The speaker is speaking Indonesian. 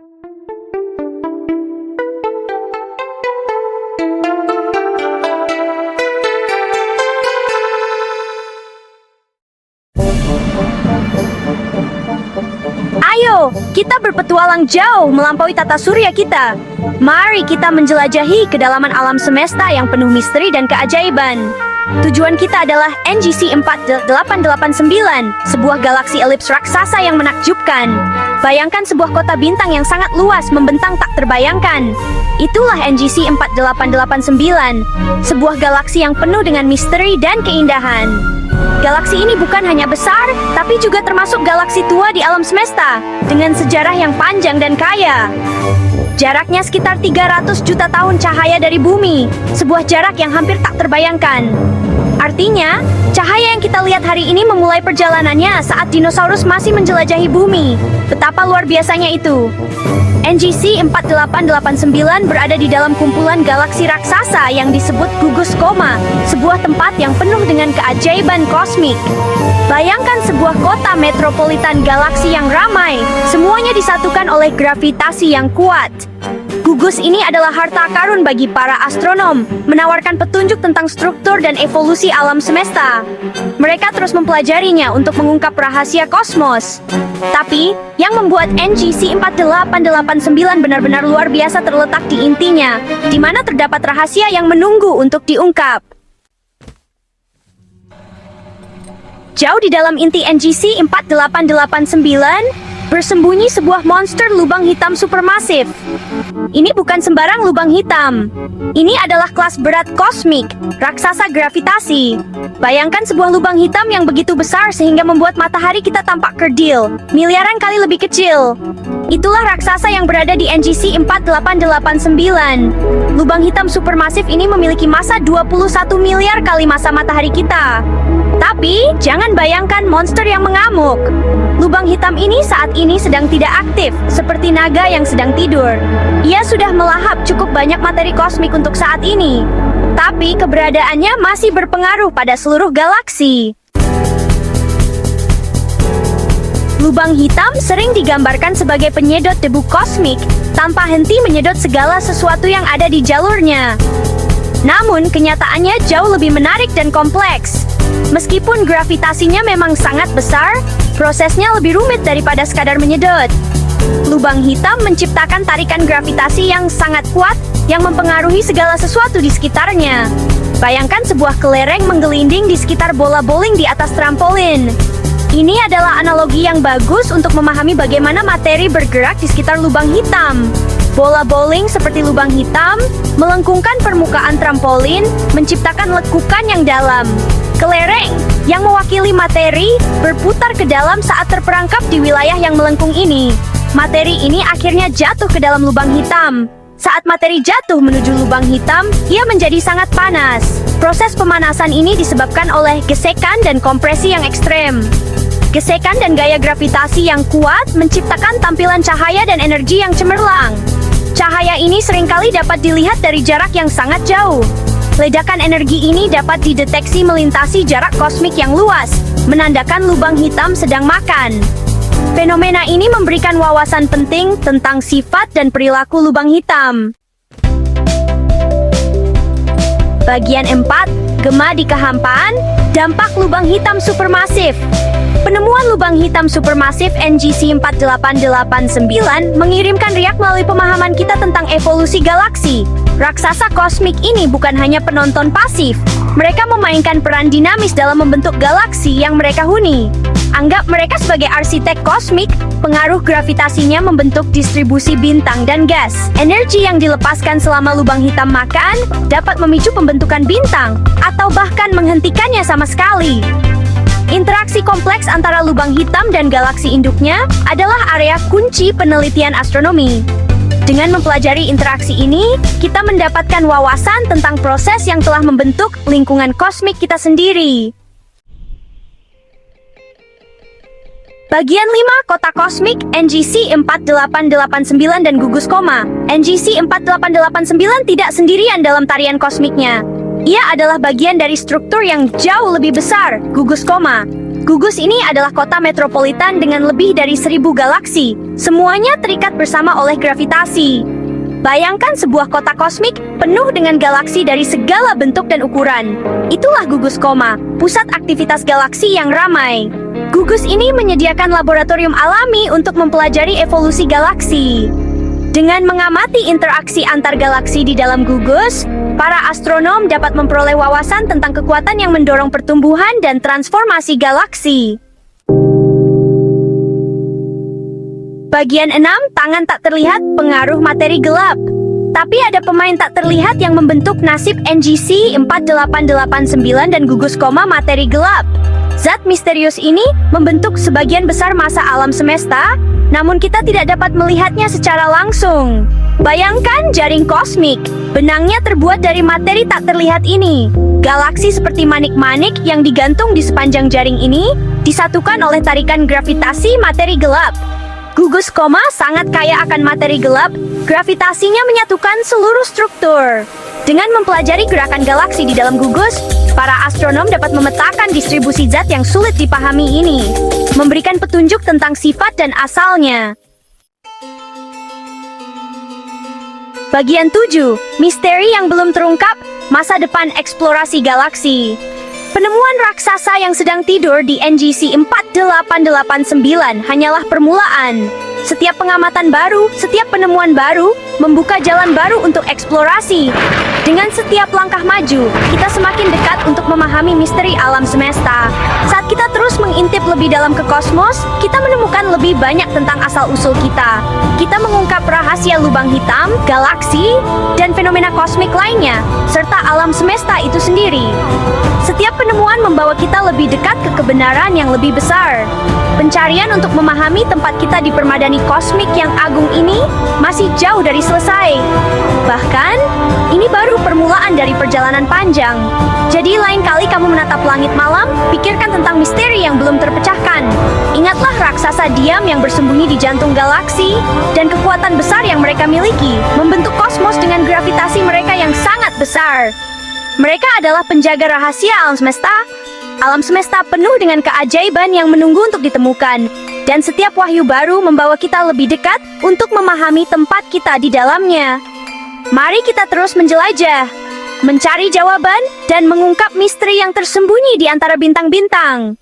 Ayo, kita berpetualang jauh melampaui tata surya kita. Mari kita menjelajahi kedalaman alam semesta yang penuh misteri dan keajaiban. Tujuan kita adalah NGC 4889, sebuah galaksi elips raksasa yang menakjubkan. Bayangkan sebuah kota bintang yang sangat luas membentang tak terbayangkan. Itulah NGC 4889, sebuah galaksi yang penuh dengan misteri dan keindahan. Galaksi ini bukan hanya besar, tapi juga termasuk galaksi tua di alam semesta, dengan sejarah yang panjang dan kaya. Jaraknya sekitar 300 juta tahun cahaya dari bumi, sebuah jarak yang hampir tak terbayangkan. Artinya, cahaya yang kita lihat hari ini memulai perjalanannya saat dinosaurus masih menjelajahi bumi. Betapa luar biasanya itu. NGC 4889 berada di dalam kumpulan galaksi raksasa yang disebut Gugus Koma, sebuah tempat yang penuh dengan keajaiban kosmik. Bayangkan sebuah kota metropolitan galaksi yang ramai, semuanya disatukan oleh gravitasi yang kuat. Gugus ini adalah harta karun bagi para astronom, menawarkan petunjuk tentang struktur dan evolusi alam semesta. Mereka terus mempelajarinya untuk mengungkap rahasia kosmos. Tapi, yang membuat NGC 4889 benar-benar luar biasa terletak di intinya, di mana terdapat rahasia yang menunggu untuk diungkap. Jauh di dalam inti NGC 4889, bersembunyi sebuah monster lubang hitam supermasif. Ini bukan sembarang lubang hitam. Ini adalah kelas berat kosmik, raksasa gravitasi. Bayangkan sebuah lubang hitam yang begitu besar sehingga membuat matahari kita tampak kerdil, miliaran kali lebih kecil. Itulah raksasa yang berada di NGC 4889. Lubang hitam supermasif ini memiliki massa 21 miliar kali massa matahari kita. Tapi, jangan bayangkan monster yang mengamuk. Lubang hitam ini saat ini sedang tidak aktif, seperti naga yang sedang tidur. Ia sudah melahap cukup banyak materi kosmik untuk saat ini. Tapi, keberadaannya masih berpengaruh pada seluruh galaksi. Lubang hitam sering digambarkan sebagai penyedot debu kosmik, tanpa henti menyedot segala sesuatu yang ada di jalurnya. Namun, kenyataannya jauh lebih menarik dan kompleks. Meskipun gravitasinya memang sangat besar, prosesnya lebih rumit daripada sekadar menyedot. Lubang hitam menciptakan tarikan gravitasi yang sangat kuat yang mempengaruhi segala sesuatu di sekitarnya. Bayangkan sebuah kelereng menggelinding di sekitar bola bowling di atas trampolin. Ini adalah analogi yang bagus untuk memahami bagaimana materi bergerak di sekitar lubang hitam. Bola bowling seperti lubang hitam melengkungkan permukaan trampolin, menciptakan lekukan yang dalam. Kelereng, yang mewakili materi, berputar ke dalam saat terperangkap di wilayah yang melengkung ini. Materi ini akhirnya jatuh ke dalam lubang hitam. Saat materi jatuh menuju lubang hitam, ia menjadi sangat panas. Proses pemanasan ini disebabkan oleh gesekan dan kompresi yang ekstrem. Gesekan dan gaya gravitasi yang kuat menciptakan tampilan cahaya dan energi yang cemerlang. Cahaya ini seringkali dapat dilihat dari jarak yang sangat jauh. Ledakan energi ini dapat dideteksi melintasi jarak kosmik yang luas, menandakan lubang hitam sedang makan. Fenomena ini memberikan wawasan penting tentang sifat dan perilaku lubang hitam. Bagian 4, Gema di Kehampaan, dampak lubang hitam supermasif. Penemuan lubang hitam supermasif NGC 4889 mengirimkan riak melalui pemahaman kita tentang evolusi galaksi. Raksasa kosmik ini bukan hanya penonton pasif. Mereka memainkan peran dinamis dalam membentuk galaksi yang mereka huni. Anggap mereka sebagai arsitek kosmik, pengaruh gravitasinya membentuk distribusi bintang dan gas. Energi yang dilepaskan selama lubang hitam makan dapat memicu pembentukan bintang, atau bahkan menghentikannya sama sekali. Interaksi kompleks antara lubang hitam dan galaksi induknya adalah area kunci penelitian astronomi. Dengan mempelajari interaksi ini, kita mendapatkan wawasan tentang proses yang telah membentuk lingkungan kosmik kita sendiri. Bagian 5, Kota Kosmik, NGC 4889 dan Gugus Koma. NGC 4889 tidak sendirian dalam tarian kosmiknya. Ia adalah bagian dari struktur yang jauh lebih besar, Gugus Koma. Gugus ini adalah kota metropolitan dengan lebih dari 1000 galaksi. Semuanya terikat bersama oleh gravitasi. Bayangkan sebuah kota kosmik penuh dengan galaksi dari segala bentuk dan ukuran. Itulah Gugus Koma, pusat aktivitas galaksi yang ramai. Gugus ini menyediakan laboratorium alami untuk mempelajari evolusi galaksi. Dengan mengamati interaksi antar galaksi di dalam gugus, para astronom dapat memperoleh wawasan tentang kekuatan yang mendorong pertumbuhan dan transformasi galaksi. Bagian 6, tangan tak terlihat, pengaruh materi gelap. Tapi ada pemain tak terlihat yang membentuk nasib NGC 4889 dan Gugus Koma materi gelap. Zat misterius ini membentuk sebagian besar massa alam semesta, namun kita tidak dapat melihatnya secara langsung. Bayangkan jaring kosmik. Benangnya terbuat dari materi tak terlihat ini. Galaksi seperti manik-manik yang digantung di sepanjang jaring ini disatukan oleh tarikan gravitasi materi gelap. Gugus Koma sangat kaya akan materi gelap. Gravitasinya menyatukan seluruh struktur. Dengan mempelajari gerakan galaksi di dalam gugus, para astronom dapat memetakan distribusi zat yang sulit dipahami ini, memberikan petunjuk tentang sifat dan asalnya. Bagian 7, misteri yang belum terungkap, masa depan eksplorasi galaksi. Penemuan raksasa yang sedang tidur di NGC 4889 hanyalah permulaan. Setiap pengamatan baru, setiap penemuan baru, membuka jalan baru untuk eksplorasi. Dengan setiap langkah maju, kita semakin dekat untuk memahami misteri alam semesta. Saat kita terus mengintip lebih dalam ke kosmos, kita menemukan lebih banyak tentang asal-usul kita. Kita mengungkap rahasia lubang hitam, galaksi, dan fenomena kosmik lainnya, serta alam semesta itu sendiri. Setiap penemuan membawa kita lebih dekat ke kebenaran yang lebih besar. Pencarian untuk memahami tempat kita di permadani kosmik yang agung ini masih jauh dari selesai. Bahkan, ini baru permulaan dari perjalanan panjang. Jadi lain kali kamu menatap langit malam, pikirkan tentang misteri yang belum terpecahkan. Ingatlah raksasa diam yang bersembunyi di jantung galaksi, dan kekuatan besar yang mereka miliki, membentuk kosmos dengan gravitasi mereka yang sangat besar. Mereka adalah penjaga rahasia alam semesta. Alam semesta penuh dengan keajaiban yang menunggu untuk ditemukan. Dan setiap wahyu baru membawa kita lebih dekat untuk memahami tempat kita di dalamnya. Mari kita terus menjelajah, mencari jawaban, dan mengungkap misteri yang tersembunyi di antara bintang-bintang.